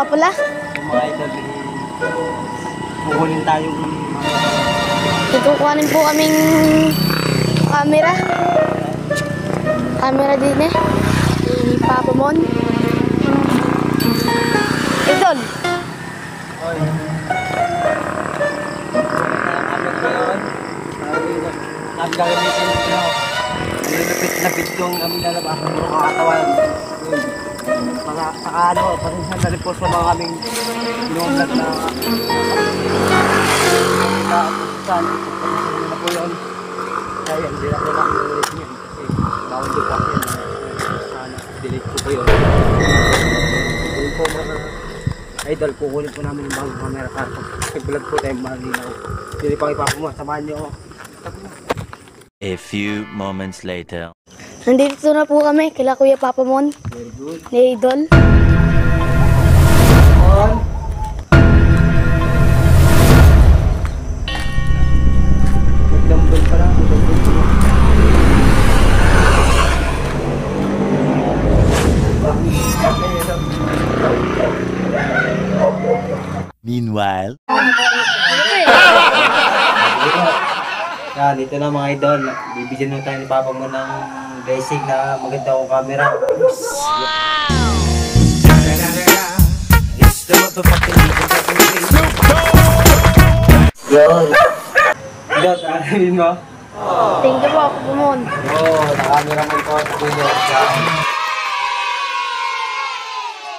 pala? Mga idol, kukunin tayong Ikukuhanin po kaming camera. Camera din eh. Ni Papa Mon. Idol. Oy. Ang gagamitin nyo. Nilapit-lapit yung aming lalabas ng mga katawan. Saka ano, pasensya na rin po sa mga kaming inuulat na saan. Pasensya na po yun. Kaya hindi na po lang ulit nyo. Kasi bawal din po yun. Sana, delete ko po yun. Kukunin po mga idol, kukunin po namin yung bagong camera para pag-vlog po tayo malinaw. Hindi pang ipapamo, samahan nyo ako. A few moments later. Nandito na po kami kila Kuya Papa Mon. Very good. Ni Idol. On. Magdambol pa lang. Meanwhile. Yan, ito na mga idol. Bibigyan mo tayo ni Papa mo ng blessing na maganda akong camera. Wow! Yun. Idol, alamin mo? Thank you po, Papa Mon. Oo, na-camera mo ito.